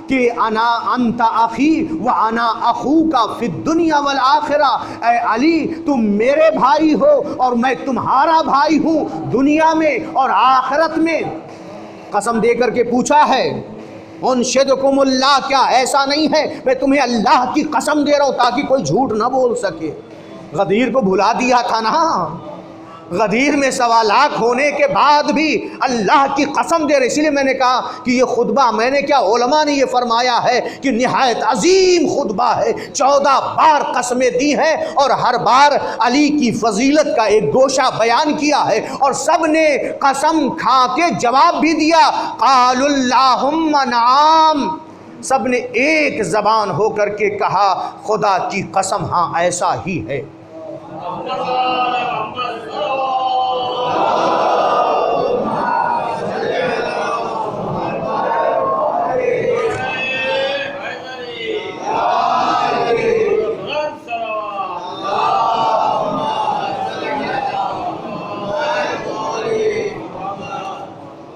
कि अना अंता अखी व अना अखू का फिद दुनिया वल आखिरा, ऐ अली तुम मेरे भाई हो और मैं तुम्हारा भाई हूँ दुनिया में और आखिरत में। कसम दे करके पूछा है उनशिदकुमुल्लाह, क्या ऐसा नहीं है मैं तुम्हें अल्लाह की कसम दे रहा हूँ ताकि कोई झूठ ना बोल सके। गदीर को भुला दिया था ना, गदीर में 1.25 लाख होने के बाद भी अल्लाह की कसम दे रहे। इसलिए मैंने कहा कि ये खुतबा, मैंने क्या, उलमा ने ये फरमाया है कि निहायत अजीम खुतबा है। 14 बार कसमें दी हैं और हर बार अली की फजीलत का एक गोशा बयान किया है और सब ने कसम खा के जवाब भी दिया, क़ालुल्लाहुम्मा नाम। सब ने एक ज़बान होकर के कहा खुदा की कसम हाँ ऐसा ही है।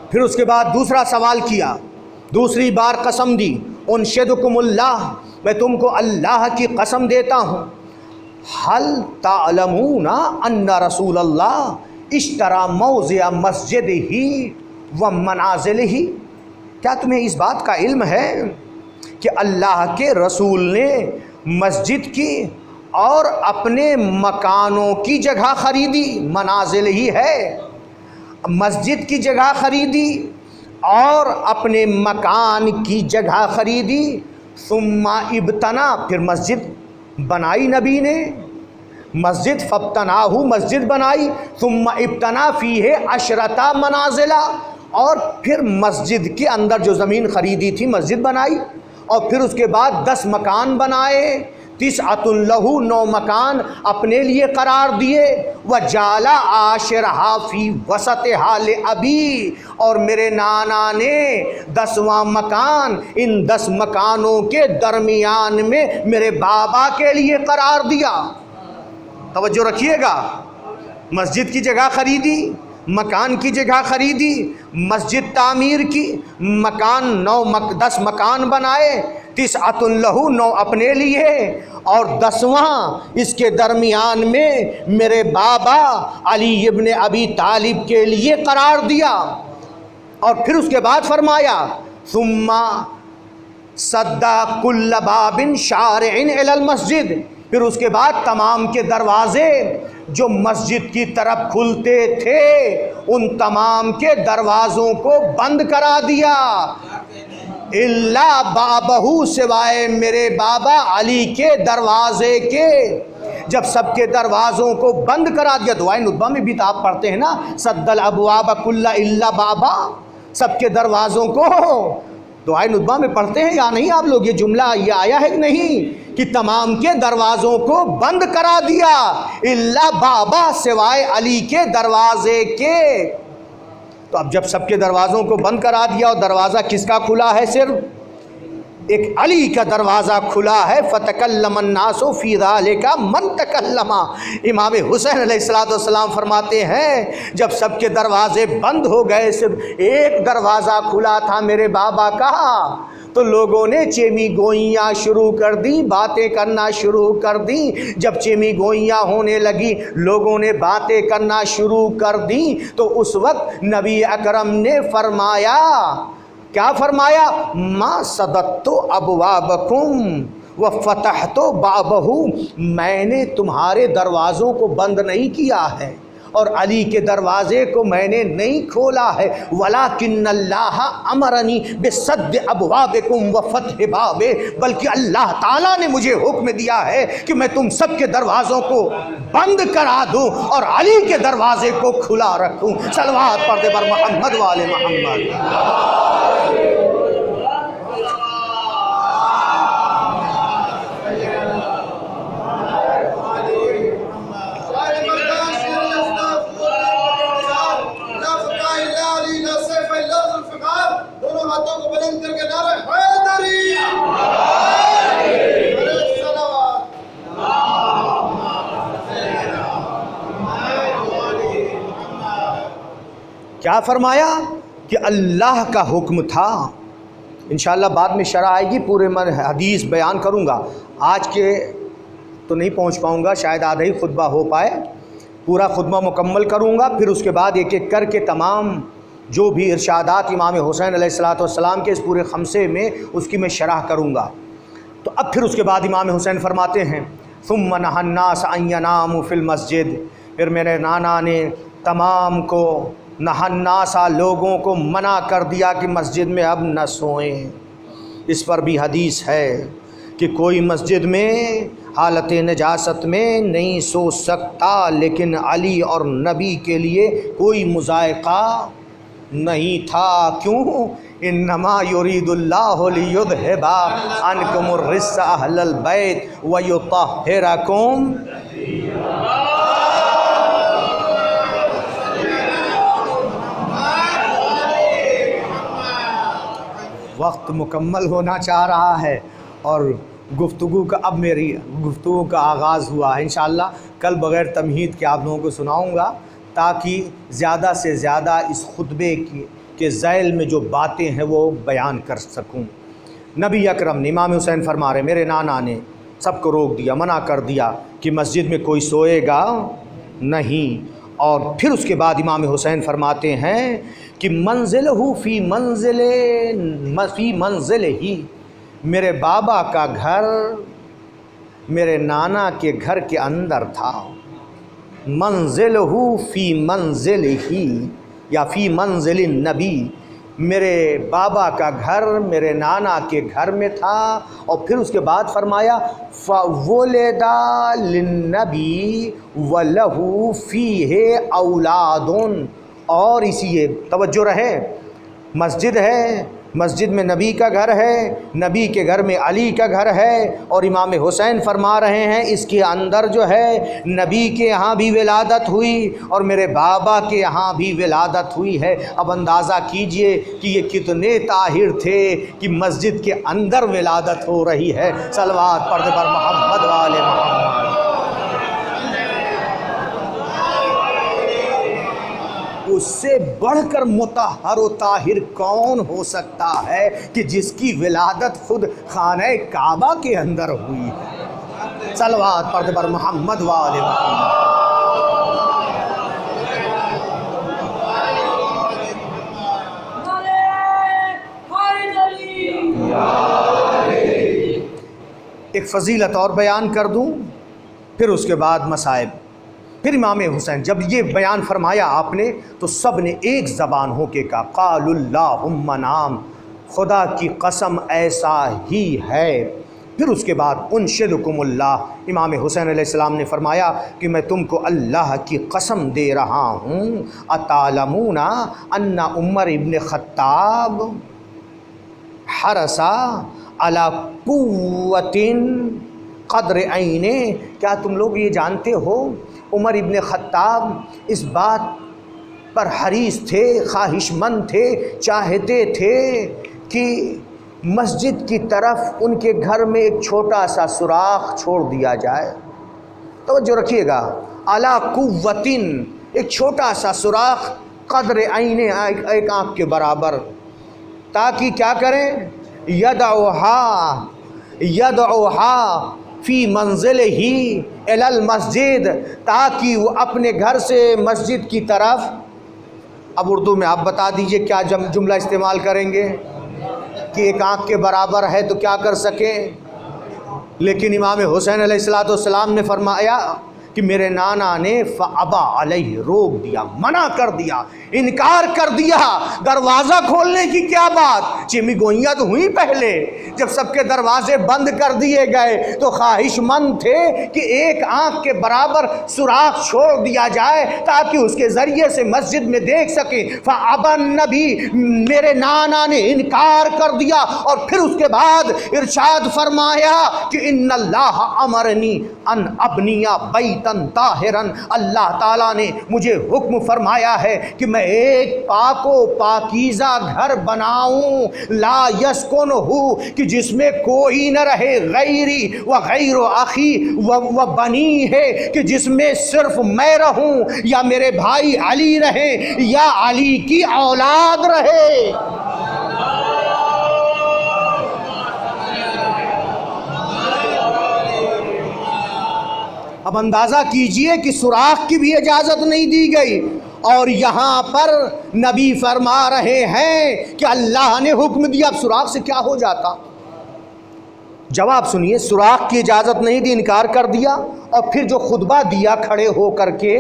फिर उसके बाद दूसरा सवाल किया, दूसरी बार कसम दी, उनशिदकुमुल्लाह, मैं तुमको अल्लाह की कसम देता हूँ, हल तालमूना अन्ना रसूलल्लाह इश्तरा मौज़िअ मस्जिद ही व मनाजिल ही, क्या तुम्हें इस बात का इल्म है कि अल्लाह के रसूल ने मस्जिद की और अपने मकानों की जगह खरीदी। मनाजिल ही है, मस्जिद की जगह खरीदी और अपने मकान की जगह खरीदी। सुम्मा इब्तना, फिर मस्जिद बनाई नबी ने, मस्जिद फब्तनाहु, मस्जिद बनाई। सुम्मा इब्तना फीहे अशरता मनाजिला, और फिर मस्जिद के अंदर जो ज़मीन ख़रीदी थी मस्जिद बनाई और फिर उसके बाद 10 मकान बनाए। 9 लहू, 9 मकान अपने लिए करार दिए। व जाला आशिरहा फी वसत हाल अबी, और मेरे नाना ने 10वां मकान इन 10 मकानों के दरमियान में मेरे बाबा के लिए करार दिया। तवज्जो रखिएगा, मस्जिद की जगह खरीदी, मकान की जगह खरीदी, मस्जिद तामीर की, मकान 10 मकान बनाए। 9 लहू, 9 अपने लिए और 10वां इसके दरमियान में मेरे बाबा अली इब्ने अबी तालिब के लिए करार दिया। और फिर उसके बाद फरमाया, सुम्मा सद्दा कुल्ल बाबिन शारिइन इलल मस्जिद, फिर उसके बाद तमाम के दरवाज़े जो मस्जिद की तरफ खुलते थे उन तमाम के दरवाज़ों को बंद करा दिया। इल्ला बाबहू, सिवाय मेरे बाबा अली के दरवाज़े के। जब सबके दरवाज़ों को बंद करा दिया, दुआए नुतबा में भी तो आप पढ़ते हैं ना, सद्दल अबवाब कुल्ला इल्ला बाबा, सबके दरवाज़ों को दुआए नुतबा में पढ़ते हैं या नहीं आप लोग? ये जुमला ये आया है कि नहीं कि तमाम के दरवाज़ों को बंद करा दिया, इल्ला बाबा, सिवाय अली के दरवाज़े के। तो अब जब सबके दरवाज़ों को बंद करा दिया और दरवाज़ा किसका खुला है? सिर्फ एक अली का दरवाज़ा खुला है। फ़तकल्लमन्नासु फ़ी ज़ालिका मन तकल्लमा। इमाम हुसैन अलैहिस्सलाम फरमाते हैं जब सबके दरवाज़े बंद हो गए, सिर्फ एक दरवाज़ा खुला था मेरे बाबा का, तो लोगों ने चेमी गोइयाँ शुरू कर दी, बातें करना शुरू कर दी। जब चेमी गोइयाँ होने लगी, लोगों ने बातें करना शुरू कर दी, तो उस वक्त नबी अकरम ने फरमाया, क्या फरमाया? मा सदत्तो अबवाबकुम व फतहतो बाबहू, मैंने तुम्हारे दरवाज़ों को बंद नहीं किया है और अली के दरवाज़े को मैंने नहीं खोला है। वलाकिन्नल्लाह अमरनी बिसद्द अबवाबिकुम व फतह बाबे, बल्कि अल्लाह ताला ने मुझे हुक्म दिया है कि मैं तुम सबके दरवाज़ों को बंद करा दूं और अली के दरवाज़े को खुला रखूं। सलवात पढ़ दे पर मोहम्मद वाले मोहम्मद। क्या फरमाया कि अल्लाह का हुक्म था इंशाअल्लाह बाद में शरह आएगी, पूरे मैं हदीस बयान करूँगा। आज के तो नहीं पहुँच पाऊँगा, शायद आधा ही खुतबा हो पाए, पूरा खुतबा मुकम्मल करूँगा। फिर उसके बाद एक एक करके तमाम जो भी इरशादात इमाम हुसैन अलैहिस्सलाम के इस पूरे खमसे में उसकी मैं शरह करूँगा। तो अब फिर उसके बाद इमाम हुसैन फरमाते हैं, सुम्मा नहन्नास अन यनामु फिल मस्जिद, फिर मेरे नाना ने तमाम को, नहन्नासा लोगों को मना कर दिया कि मस्जिद में अब न सोएं। इस पर भी हदीस है कि कोई मस्जिद में हालत नजासत में नहीं सो सकता, लेकिन अली और नबी के लिए कोई मुज़ायक़ा नहीं था। क्यों? इन्नमा युरीदुल्लाहु लियुज़हिबा अन्कुमुर रिज्स अहलल बैत व युतहिरकुम। वक्त मुकम्मल होना चाह रहा है और गुफ्तगू का, अब मेरी गुफ्तगू का आगाज़ हुआ है। इंशाअल्लाह कल बग़ैर तमहीद के आप लोगों को सुनाऊँगा, ताकि ज़्यादा से ज़्यादा इस खुतबे के ज़ैल में जो बातें हैं वो बयान कर सकूं। नबी अकरम ने, इमाम हुसैन फरमा रहे, मेरे नाना ने सबको रोक दिया, मना कर दिया कि मस्जिद में कोई सोएगा नहीं। और फिर उसके बाद इमाम हुसैन फरमाते हैं कि मंजिलहु फ़ी मंजिल ही, मेरे बाबा का घर मेरे नाना के घर के अंदर था। मंजिलहु फ़ी मंजिल ही या फ़ी मंजिल नबी, मेरे बाबा का घर मेरे नाना के घर में था। और फिर उसके बाद फरमाया फ़वुलिदा लिन्नबी वलहु फ़ीहे औलादुन। और इसी ये तवज्जो रहे, मस्जिद है, मस्जिद में नबी का घर है, नबी के घर में अली का घर है, और इमाम हुसैन फरमा रहे हैं इसके अंदर जो है नबी के यहाँ भी विलादत हुई और मेरे बाबा के यहाँ भी विलादत हुई है। अब अंदाज़ा कीजिए कि ये कितने ताहिर थे कि मस्जिद के अंदर विलादत हो रही है। सलवात पर्दे पर मोहम्मद वाले मोहम्मद। उससे बढ़कर मुतहहर व ताहिर कौन हो सकता है कि जिसकी विलादत खुद खाने काबा के अंदर हुई है। सलवात पर्दे पर मोहम्मद वाले मोहम्मद। एक फ़जीलत और बयान कर दूं, फिर उसके बाद मसाइब। फिर इमाम हुसैन जब ये बयान फरमाया आपने, तो सब ने एक ज़बान हो के कहा क़ालुल्लाहुम्मा नाम, खुदा की कसम ऐसा ही है। फिर उसके बाद उनशिदुकुमुल्लाह, इमाम हुसैन अलैहिस्सलाम ने फरमाया कि मैं तुमको अल्लाह की कसम दे रहा हूँ, अतालमूना अन्ना उमर इब्न ख़त्ताब हरसा अला कुव्वतिन क़द्र ऐने, क्या तुम लोग ये जानते हो उमर इब्न ख़त्ताब इस बात पर हरीस थे, ख्वाहिशमंद थे, चाहते थे कि मस्जिद की तरफ उनके घर में एक छोटा सा सुराख छोड़ दिया जाए। तो जो रखिएगा, अला कुव्वतिन, एक छोटा सा सुराख, क़द्र ऐने, एक आँख के बराबर, ताकि क्या करें, यदउहा फ़ी मंजिल ही इलल मस्जिद, ताकि वो अपने घर से मस्जिद की तरफ। अब उर्दू में आप बता दीजिए क्या जुमला इस्तेमाल करेंगे कि एक आँख के बराबर है तो क्या कर सकें। लेकिन इमाम हुसैन अलैहिस्सलाम ने फरमाया कि मेरे नाना ने फ़अबा अलैहि, रोक दिया, मना कर दिया, इनकार कर दिया। दरवाज़ा खोलने की क्या बात, चिमिगोइयाँ तो हुई पहले। जब सबके दरवाजे बंद कर दिए गए तो ख्वाहिशमंद थे कि एक आँख के बराबर सुराख छोड़ दिया जाए ताकि उसके ज़रिए से मस्जिद में देख सके। फ़अबा नबी, मेरे नाना ने इनकार कर दिया। और फिर उसके बाद इरशाद फरमाया कि इन्नल्लाह अमरनी अन अबनिया बैतन ताहिरन, अल्लाह ताला ने मुझे हुक्म फरमाया है कि मैं एक पाको पाकीज़ा घर बनाऊं, ला यस्कुनहु, कि जिसमें कोई न रहे, गैरी व गैर अखी व बनी है, कि जिसमें सिर्फ मैं रहूं या मेरे भाई अली रहे या अली की औलाद रहे। अब अंदाज़ा कीजिए कि सुराख की भी इजाज़त नहीं दी गई, और यहाँ पर नबी फरमा रहे हैं कि अल्लाह ने हुक्म दिया। अब सुराख से क्या हो जाता? जवाब सुनिए, सुराख की इजाज़त नहीं दी, इनकार कर दिया, और फिर जो खुतबा दिया खड़े हो करके,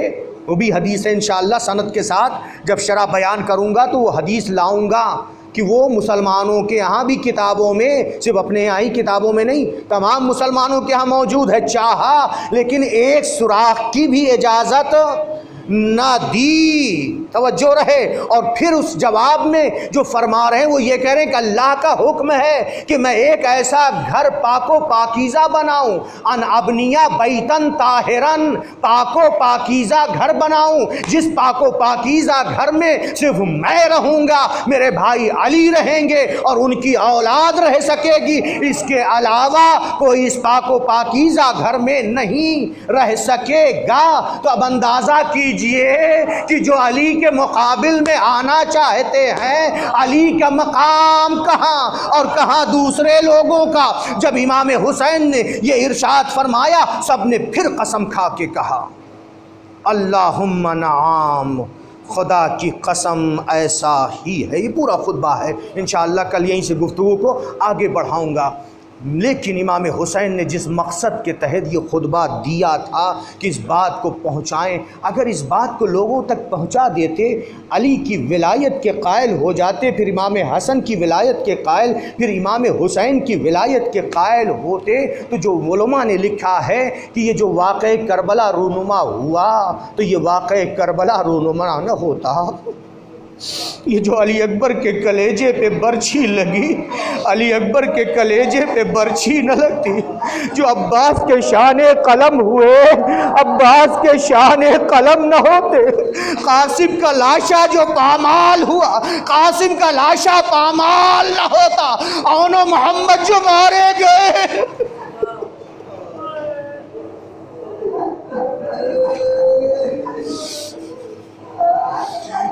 वो भी हदीस है इंशाअल्लाह सनद के साथ, जब शरह बयान करूँगा तो वो हदीस लाऊँगा कि वो मुसलमानों के यहाँ भी किताबों में, सिर्फ अपने यहाँ ही किताबों में नहीं, तमाम मुसलमानों के यहाँ मौजूद है, चाहा लेकिन एक सुराख की भी इजाज़त ना दी। तवज्जो रहे। और फिर उस जवाब में जो फरमा रहे हैं वो ये कह रहे हैं कि अल्लाह का हुक्म है कि मैं एक ऐसा घर पाको पाकीज़ा बनाऊं, अन अबनिया बैतन ताहिरन, पाको पाकीज़ा घर बनाऊं, जिस पाको पाकीज़ा घर में सिर्फ मैं रहूँगा, मेरे भाई अली रहेंगे और उनकी औलाद रह सकेगी, इसके अलावा कोई इस पाको पाकीज़ा घर में नहीं रह सकेगा। तो अब अंदाज़ा की कि जो अली के मुकाबिल में आना चाहते हैं, अली का मकाम कहाँ और कहाँ दूसरे लोगों का। जब इमाम हुसैन ने ये इरशाद फरमाया, सब ने फिर कसम खा के कहा, अल्लाहुम्मा नाम, खुदा की कसम ऐसा ही है। ये पूरा खुतबा है, इंशाअल्लाह कल यहीं से गुफ्तगू को आगे बढ़ाऊँगा। लेकिन इमाम हुसैन ने जिस मकसद के तहत ये खुतबा दिया था कि इस बात को पहुँचाएँ, अगर इस बात को लोगों तक पहुँचा देते, अली की विलायत के कायल हो जाते, फिर इमाम हसन की विलायत के कायल, फिर इमाम हुसैन की विलायत के कायल होते, तो जो उलमा ने लिखा है कि ये जो वाक़े करबला रूनुमा हुआ, तो ये वाक़े करबला रूनुमा न होता। ये जो अली अकबर के कलेजे पे बर्छी लगी, अली अकबर के कलेजे पे बर्छी न लगती। जो अब्बास के शाने कलम हुए, अब्बास के शाने कलम न होते। कासिम का लाशा जो पामाल हुआ, कासिम का लाशा पामाल न होता। औनो मोहम्मद जो मारे गए,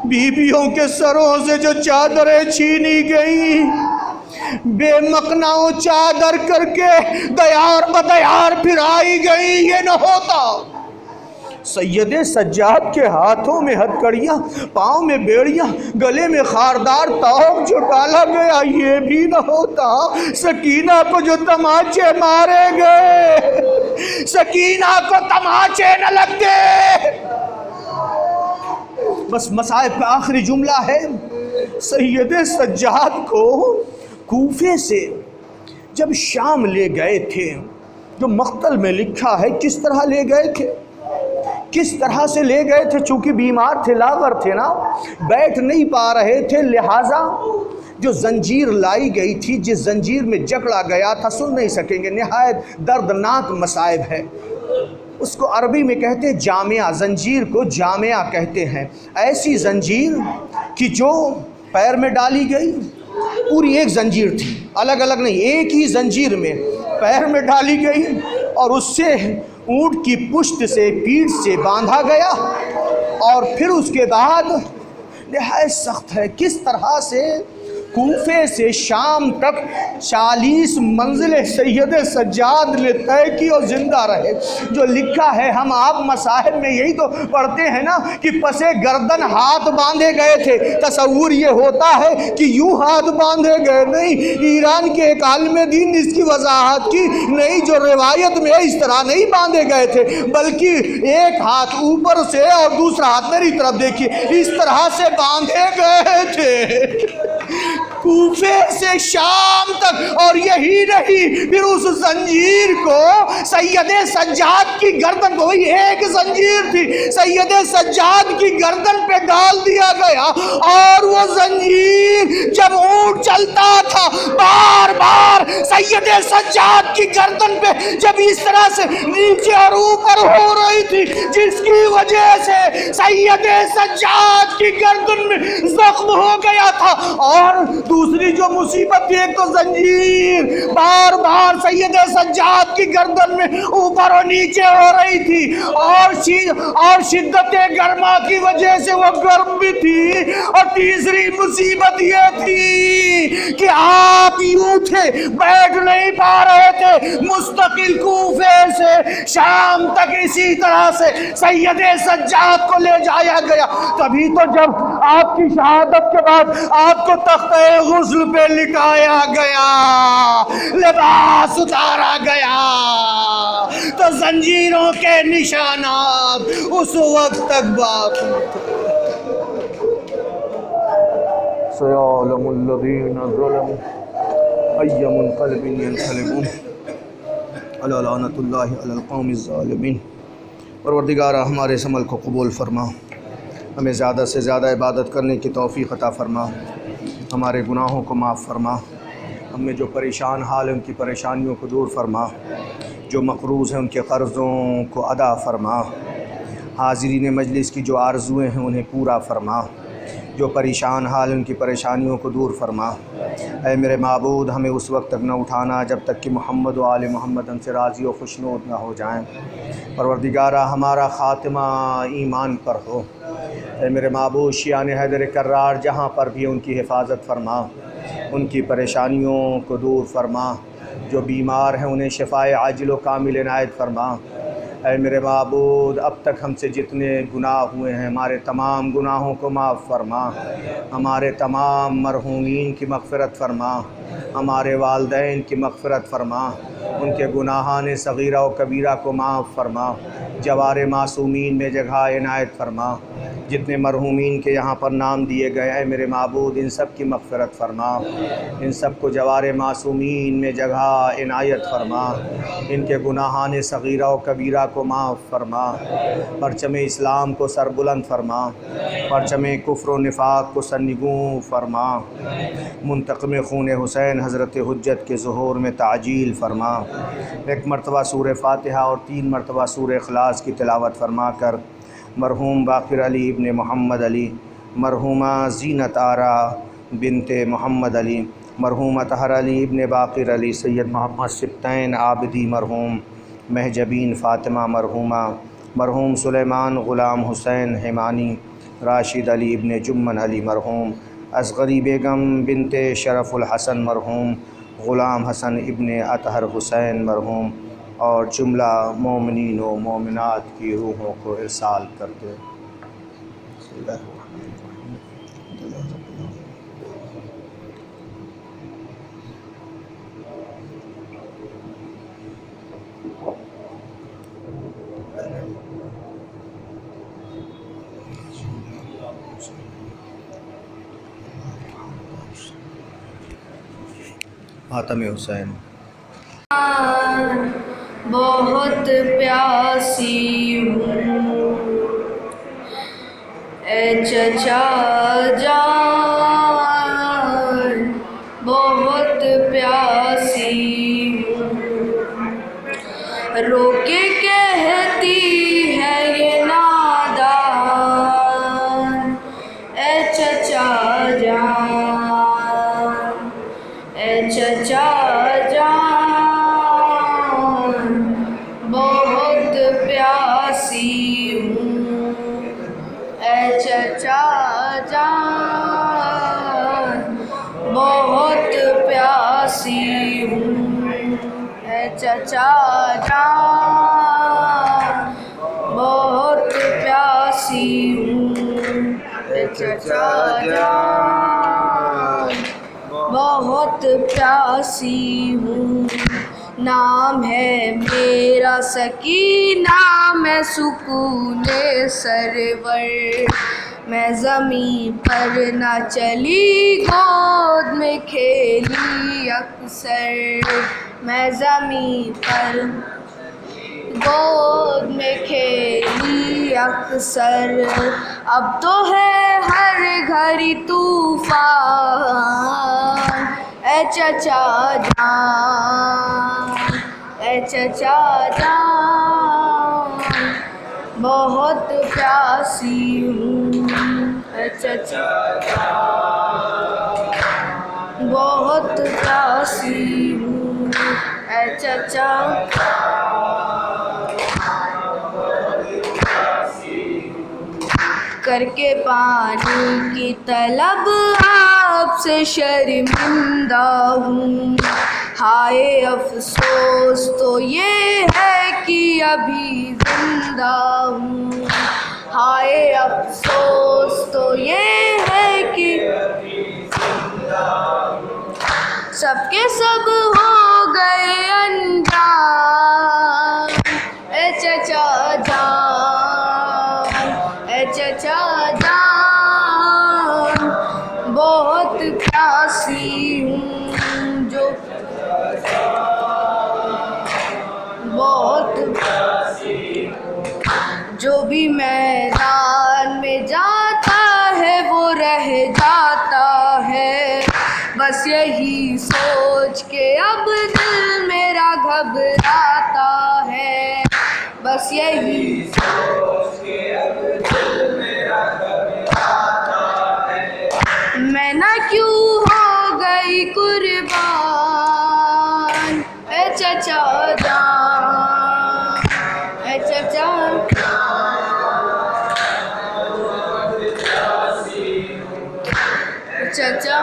बीबियों के सरों से जो चादरें छीनी गई, बेमकनाओं चादर करके दयार बदयार फिराई गई, ये न होता। सैयद सज्जाद के हाथों में हथकड़ियाँ, पाँव में बेड़ियाँ, गले में खारदार तौक जो डाला गया, ये भी न होता। सकीना को जो तमाचे मारे गए, सकीना को तमाचे न लगते। बस मसाइब का आखिरी जुमला है, सैयद सज्जाद को कूफे से जब शाम ले गए थे, जो मख्तल में लिखा है किस तरह ले गए थे, किस तरह से ले गए थे। चूँकि बीमार थे, लावर थे ना, बैठ नहीं पा रहे थे, लिहाजा जो जंजीर लाई गई थी, जिस जंजीर में जकड़ा गया था, सुन नहीं सकेंगे, नहायत दर्दनाक मसाइब है। उसको अरबी में कहते हैं जामिया, जंजीर को जामिया कहते हैं। ऐसी जंजीर कि जो पैर में डाली गई, पूरी एक जंजीर थी, अलग अलग नहीं, एक ही जंजीर में पैर में डाली गई, और उससे ऊँट की पुश्त से, पीठ से बांधा गया, और फिर उसके बाद नहायत सख्त है किस तरह से कूफे से शाम तक 40 मंजिल सैयद सज्जाद ने तय की और ज़िंदा रहे। जो लिखा है, हम आप मसाहिब में यही तो पढ़ते हैं ना कि पसे गर्दन हाथ बांधे गए थे। तसव्वुर ये होता है कि यूँ हाथ बांधे गए, नहीं। ईरान के एक आलिम दीन इसकी वजाहत की, नहीं, जो रिवायत में इस तरह नहीं बांधे गए थे, बल्कि एक हाथ ऊपर से और दूसरा हाथ मेरी तरफ देखिए, इस तरह से बांधे गए थे कूफे से शाम तक। और यही नहीं, फिर उस जंजीर को सैयद सज्जाद की गर्दन को, वही एक जंजीर थी, सैयद सज्जाद की गर्दन पे डाल दिया गया, और वो जंजीर जब ऊँट चलता था, बार बार सैयद सज्जाद की गर्दन पे जब इस तरह से नीचे और ऊपर हो रही थी, जिसकी वजह से सैयद सज्जाद की गर्दन में जख्म हो गया था। और दूसरी जो मुसीबत थी, एक तो जंजीर बार बार सैयद सज्जाद की गर्दन में ऊपर और नीचे हो रही थी, और शिद्दत गर्मा की वजह से वो गर्म भी थी। और तीसरी मुसीबत ये थी कि आप यूं थे, बैठ बैठ नहीं पा रहे थे, मुस्तकिल कूफे से शाम तक इसी तरह से सैयद सज्जाद को ले जाया गया। तभी तो जब आपकी शहादत के बाद आपको तख्ते गुस्ल पे लिटाया गया, लिबास उतारा गया, तो जंजीरों के निशानात उस वक्त तक बाकी थे। सयालमुल्लज़ीना ज़लमू अय्या मुनक़लिबिन यनक़लिबून अला लानतुल्लाहि अलल क़ौमिज़ ज़ालिमीन। परवरदिगार हमारे इस अमल को कबूल फरमा, हमें ज़्यादा से ज़्यादा इबादत करने की तौफ़ीक़ अता फ़रमा, हमारे गुनाहों को माफ़ फरमा, हमें जो परेशान हाल है उनकी परेशानियों को दूर फरमा, जो मक़रूज़ हैं उनके क़र्ज़ों को अदा फ़रमा, हाज़रीन मजलिस की जो आरज़ुएँ हैं उन्हें पूरा फ़रमा, जो परेशान हाल उनकी परेशानियों को दूर फरमा। ऐ मेरे माबूद, हमें उस वक्त तक न उठाना जब तक कि मोहम्मद व आले मोहम्मद हमसे राज़ी व खुशनूद न हो जाएं। परवरदिगारा हमारा ख़ात्मा ईमान पर हो। ऐ मेरे माबूद, शियान हैदर कर्रार जहाँ पर भी उनकी हिफाजत फरमा, उनकी परेशानियों को दूर फरमा, जो बीमार हैं उन्हें शिफ़ाए आजिल व कामिल इनायत फरमा। ऐ मेरे माबूद, अब तक हमसे जितने गुनाह हुए हैं हमारे तमाम गुनाहों को माफ़ फरमा, हमारे तमाम मरहूमीन की मग़फ़िरत फरमा, हमारे वालिदैन की मग़फ़िरत फरमा, उनके गुनाहान सग़ीरा व कबीरा को माफ़ फरमा, जवार मासूमीन में जगह इनायत फरमा। जितने मरहूमीन के यहाँ पर नाम दिए गए हैं मेरे माबूद, इन सब की मग़फ़िरत फरमा, इन सब को जवार मासूमीन में जगह इनायत फरमा, इनके गुनाहान सग़ीरा व कबीरा को माफ़ फरमा, परचम इस्लाम को सरबुलंद फरमा, परचम कुफ्र व निफ़ाक़ को सरनिगूं फरमा, मुंतक़िम खून हुसैन हज़रत हुज्जत के ज़ुहूर में ताजील फरमा। एक मरतबा सूरह फ़ातिहा और 3 मरतबा सूरह इख़लास की तिलावत फरमा कर मरहूम बाक़िर अली इब्ने मोहम्मद अली, मरहूमा ज़ीनत आरा बिनते मोहम्मद अली, मरहूम अतहर अली इब्ने बाक़िर अली, सैयद मोहम्मद सिब्तैन आबिदी मरहूम, महजबीन फ़ातिमा मरहूमा, मरहूम सुलेमान ग़ुलाम हुसैन हिमानी, राशिद अली इब्ने जुम्मन अली मरहूम, असग़री बेगम बिनते शरफ़ुल हसन मरहूम, ग़ुलाम हसन इब्ने अतहर हुसैन मरहूम, और जुमला मोमिनीन व मोमिनात की रूहों को इरसाल करते। ख़ातम हुसैन। बहुत प्यासी हूँ ए चचा जान, बहुत प्यासी हूँ, रोके कहती है ये नादान ए चचा जान, ए चचा चचा जान, बहुत प्यासी हूँ ए चचा जान, बहुत प्यासी हूँ ए चचा जान, बहुत प्यासी हूँ। नाम है मेरा सकीना, मैं सुकूने सरवर, मैं ज़मीं पर ना चली गोद में खेली अक्सर, मैं ज़मीं पर गोद में खेली अक्सर। अब तो है हर घड़ी तूफ़ान ए चचा जान, ए चचा जान, बहुत प्यासी हूँ ए चचा जान, बहुत प्यासी हूँ ए चचा, करके पानी की तलब आपसे शर्मिंदा हूँ, हाय अफसोस तो ये है कि अभी जिंदा हूँ, हाय अफसोस तो ये है कि सबके सब हो गए अनजान, ए चचा जान, ए चचा जान, बहुत प्यासी हूँ जो बहुत जो भी मैदान में जाता है वो रह जाता है, बस यही सोच के अब दिल मेरा घबराता है, बस यही सोच के अब दिल मेरा घबराता है। मैं ना क्यों हो गई कुर्बान, ए चचा जान, ए चचा चचा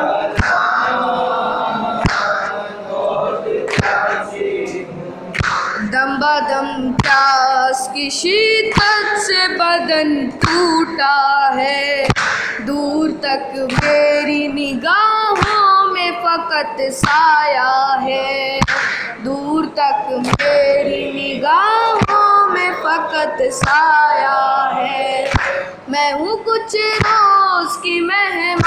दम प्यास की शीतल से बदन टूटा है, दूर तक मेरी निगाहों में फकत साया है, दूर तक मेरी निगाहों में फकत साया है। मैं हूँ कुछ रोज की मेहमान,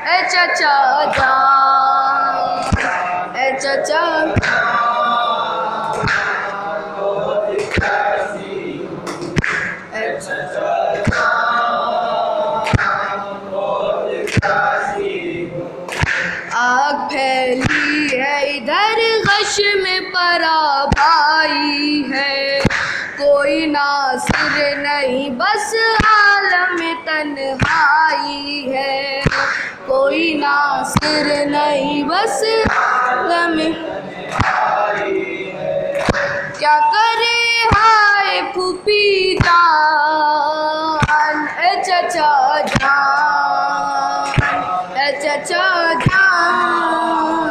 ए चचा जान, ए चचा आग फैली है इधर गश में परा भाई है, कोई नासिर नहीं बस आलम तन्हाई है, कोई नासिर नहीं बस आलम क्या करे हाय फूफी जान, ए चचा जान, ए चचा जान,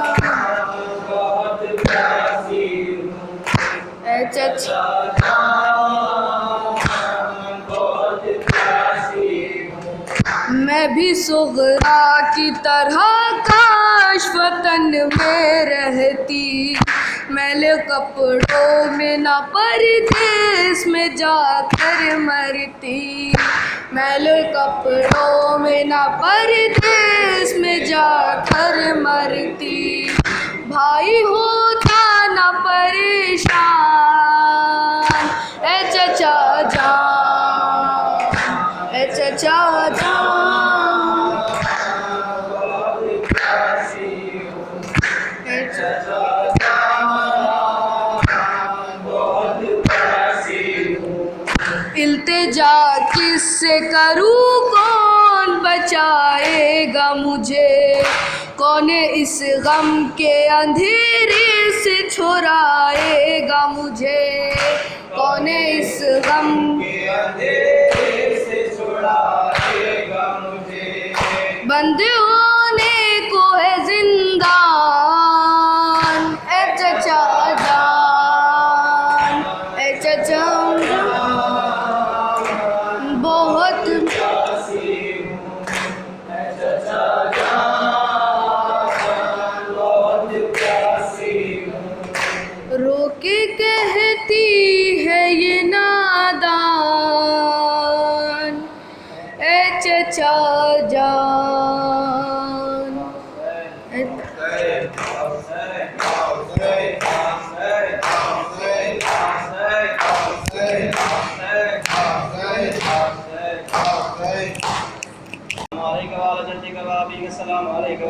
ए चचा मैं भी सुगरा की तरह काश वतन में रहती, मैले कपड़ों में ना परदेस में जाकर मरती, मैले कपड़ों में ना परदेस में जाकर मरती, भाई होता ना परेशान, ए चचा जान, ए चचा जान, ए चचा इल्तिजा किससे करूँ, कौन बचाएगा मुझे, कौन इस गम के अंधेरे से छुड़ाएगा मुझे, कौन इस गम के अंधेरे से छुड़ाएगा मुझे, बंद होने को है जिंदान, ए चचा जान, ए चचा बहुत रोके कहती है ये नादान, ए चचा जान, अस्सलाम वालेकुम